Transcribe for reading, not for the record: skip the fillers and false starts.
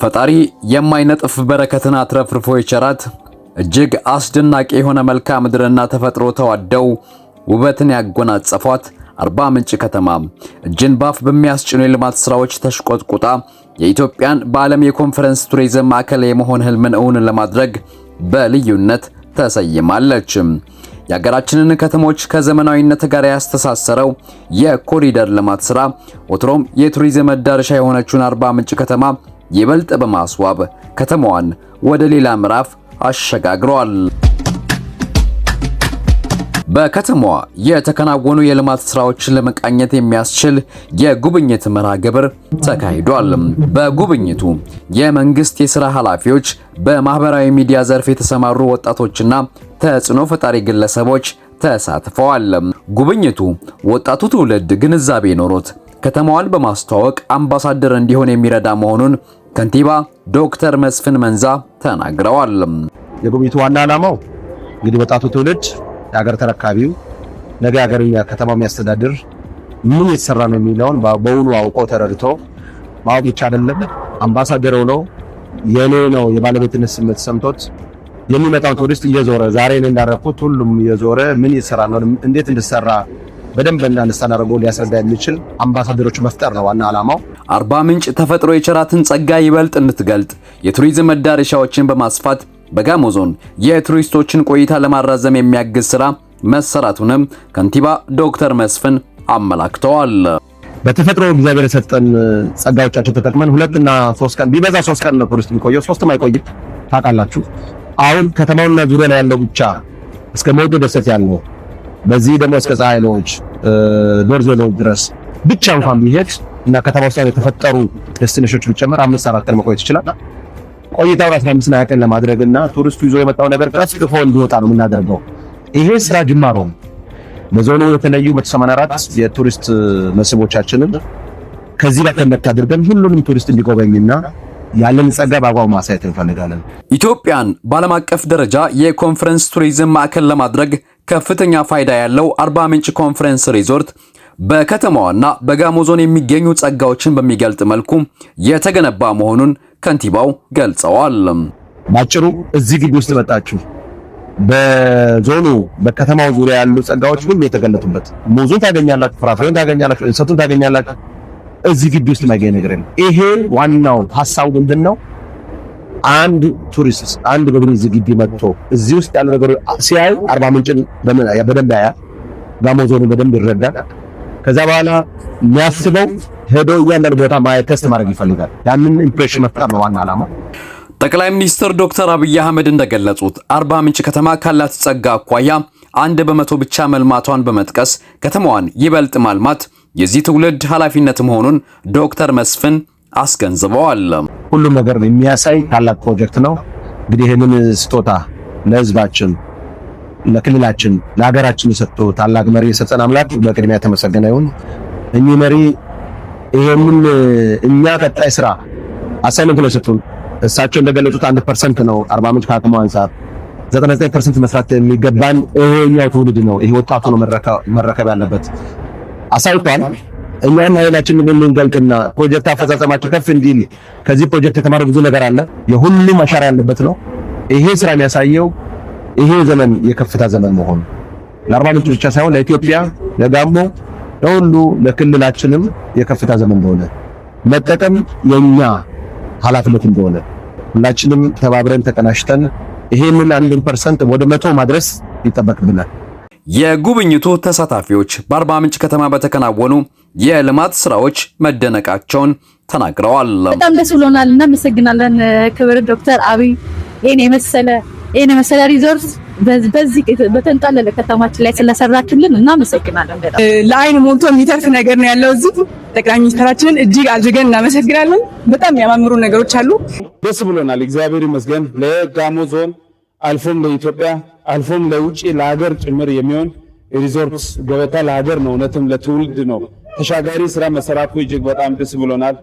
ፈጣሪ የማይነጥፍ በረከትን አትረፍርፎ የቸራት እጅግ አስደናቂ የሆነ መልክዓ ምድርና ተፈጥሮ ተዋደው ውበትን ያጎናጸፏት አርባ ምንጭ ከተማ እጅን ባፍ በሚያስጭኑ የልማት ስራዎች ተሽቆጥቁጣ የኢትዮጵያን በዓለም የኮንፈረንስ ቱሪዝም ማዕከል የመሆን ህልምን እውን ለማድረግ በልዩነት ተሰይማለች። የሀገራችንን ከተሞች ከዘመናዊነት ጋር ያስተሳሰረው የኮሪደር ልማት ስራ ወትሮም የቱሪዝም መዳረሻ የሆነችውን አርባ ምንጭ ከተማ ይበልጥ በማስዋብ ከተማዋን ወደ ሌላ ምዕራፍ አሸጋግሯል። በከተማዋ የተከናወኑ የልማት ስራዎችን ለመቃኘት የሚያስችል የጉብኝት መርሃ ግብር ተካሂዷል። በጉብኝቱ የመንግስት የሥራ ኃላፊዎች፣ በማህበራዊ ሚዲያ ዘርፍ የተሰማሩ ወጣቶችና ተጽዕኖ ፈጣሪ ግለሰቦች ተሳትፈዋል። ጉብኝቱ ወጣቱ ትውልድ ግንዛቤ ኖሮት ከተማዋን በማስተዋወቅ አምባሳደር እንዲሆን የሚረዳ መሆኑን ከንቲባ ዶክተር መስፍን መንዛ ተናግረዋል። የጉብኝቱ ዋና ዓላማው እንግዲህ ወጣቱ ትውልድ የሀገር ተረካቢው ነገ ሀገርኛ ከተማው የሚያስተዳድር ምን የተሰራ ነው የሚለውን በውኑ አውቆ ተረድቶ ማወቅ ብቻ አይደለም አምባሳደር ሆኖ የኔ ነው የባለቤትነት ስሜት ሰምቶት የሚመጣው ቱሪስት እየዞረ ዛሬ እኔ እንዳረኩት ሁሉም እየዞረ ምን ይሰራ ነው እንዴት እንደሰራ በደንብ እንዳንስተናረጎ ሊያስረዳ የሚችል አምባሳደሮች መፍጠር ነው ዋና ዓላማው። አርባ ምንጭ ተፈጥሮ የቸራትን ጸጋ ይበልጥ እንድትገልጥ የቱሪዝም መዳረሻዎችን በማስፋት በጋሞ ዞን የቱሪስቶችን ቆይታ ለማራዘም የሚያግዝ ስራ መሰራቱንም ከንቲባ ዶክተር መስፍን አመላክተዋል። በተፈጥሮ እግዚአብሔር የሰጠን ጸጋዎቻችን ተጠቅመን 2 እና 3 ቀን ቢበዛ 3 ቀን ነው ቱሪስት የሚቆየው፣ 3ም አይቆይም ታውቃላችሁ። አሁን ከተማውና ዙሪያ ላይ ያለው ብቻ እስከ ሞጆ ደሴት ያለው በዚህ ደግሞ እስከ ፀሐይ ሎጅ ዶርዜ ሎጅ ድረስ ብቻ እንኳን ቢሄድ እና ከተማ ውስጥ የተፈጠሩ ዴስቲኔሽኖች ቢጨመር 5-4 ቀን መቆየት ይችላል። ቆይታው 15 ቀን ለማድረግና ቱሪስቱ ይዞ የመጣው ነገር ቀስቅፎ እንዲወጣ ነው የምናደርገው። ይሄ ስራ ጅማሮ ነው። በዞኑ የተለዩ 184 የቱሪስት መስህቦቻችንን ከዚህ ላይ ተመካ አድርገን ሁሉንም ቱሪስት እንዲጎበኝና ያለን ጸጋ በአግባቡ ማሳየት እንፈልጋለን። ኢትዮጵያን በዓለም አቀፍ ደረጃ የኮንፈረንስ ቱሪዝም ማዕከል ለማድረግ ከፍተኛ ፋይዳ ያለው አርባ ምንጭ ኮንፈረንስ ሪዞርት በከተማዋና በጋሞ ዞን የሚገኙ ጸጋዎችን በሚገልጥ መልኩ የተገነባ መሆኑን ከንቲባው ገልጸዋል። ባጭሩ እዚህ ግቢ ውስጥ መጣችሁ በዞኑ በከተማው ዙሪያ ያሉ ጸጋዎች ሁሉ የተገለጡበት ሙዙን ታገኛላችሁ፣ ፍራፍሬውን ታገኛላችሁ፣ እንሰቱን ታገኛላችሁ። እዚህ ግቢ ውስጥ ማይገኝ ነገር የለም። ይሄ ዋናው ሐሳቡ ምንድነው? አንድ ቱሪስት አንድ ጎብኚ እዚህ ግቢ መጥቶ እዚህ ውስጥ ያለው ነገር ሲያይ አርባ ምንጭን በደንብ ያያል፣ ጋሞ ዞኑን በደንብ ይረዳል። ከዛ በኋላ የሚያስበው ሄዶ እያንዳንዱ ቦታ ማየት ቴስት ማድረግ ይፈልጋል። ያንን ኢምፕሬሽን መፍጠር ነው ዋና ዓላማ። ጠቅላይ ሚኒስትር ዶክተር አብይ አህመድ እንደገለጹት አርባ ምንጭ ከተማ ካላት ጸጋ አኳያ 1% ብቻ መልማቷን በመጥቀስ ከተማዋን ይበልጥ ማልማት የዚህ ትውልድ ኃላፊነት መሆኑን ዶክተር መስፍን አስገንዝበዋል። ሁሉም ነገር የሚያሳይ ታላቅ ፕሮጀክት ነው። እንግዲህ ይሄንን ስጦታ ለህዝባችን፣ ለክልላችን፣ ለሀገራችን የሰጠ ታላቅ መሪ የሰጠን አምላክ በቅድሚያ የተመሰገነ ይሁን። እኚህ መሪ ይሄንን እኛ ቀጣይ ስራ አሳይመንት ነው የሰጡን። እሳቸው እንደገለጹት 1% ነው አርባ ምንጭ ከአቅሙ አንፃር 99% መስራት የሚገባን ይሄኛው ትውልድ ነው። ይሄ ወጣቱ ነው መረከብ ያለበት አሳይቷል። እኛም ኃይላችንን የምንገልጥና ፕሮጀክት አፈጻጸማችን ከፍ እንዲል ከዚህ ፕሮጀክት የተማረ ብዙ ነገር አለ። የሁሉም አሻራ ያለበት ነው። ይሄ ስራ የሚያሳየው ይሄ ዘመን የከፍታ ዘመን መሆኑ ለአርባ ምንጭ ብቻ ሳይሆን ለኢትዮጵያ፣ ለጋሞ፣ ለሁሉ ለክልላችንም የከፍታ ዘመን እንደሆነ መጠቀም የኛ ኃላፊነት እንደሆነ ሁላችንም ተባብረን ተቀናሽተን ይሄንን 1% ወደ 100 ማድረስ ይጠበቅብናል። የጉብኝቱ ተሳታፊዎች በአርባ ምንጭ ከተማ በተከናወኑ የልማት ስራዎች መደነቃቸውን ተናግረዋል። በጣም ደስ ብሎናል። እናመሰግናለን ክብር ዶክተር አብይ ይሄን የመሰለ ሪዞርት በዚህ በተንጣለለ ከተማችን ላይ ስለሰራችሁልን እናመሰግናለን። በጣም ለአይን ሞልቶ የሚተርፍ ነገር ነው ያለው እዚህ። ጠቅላይ ሚኒስትራችንን እጅግ አድርገን እናመሰግናለን። በጣም የሚያማምሩ ነገሮች አሉ። ደስ ብሎናል። እግዚአብሔር ይመስገን። ለጋሞ ዞን አልፎም ለኢትዮጵያ አልፎም ለውጪ ለሀገር ጭምር የሚሆን ሪዞርት ገበታ ለሀገር ነው፣ እውነትም ለትውልድ ነው። ተሻጋሪ ስራ መሰራቱ እጅግ በጣም ደስ ብሎናል።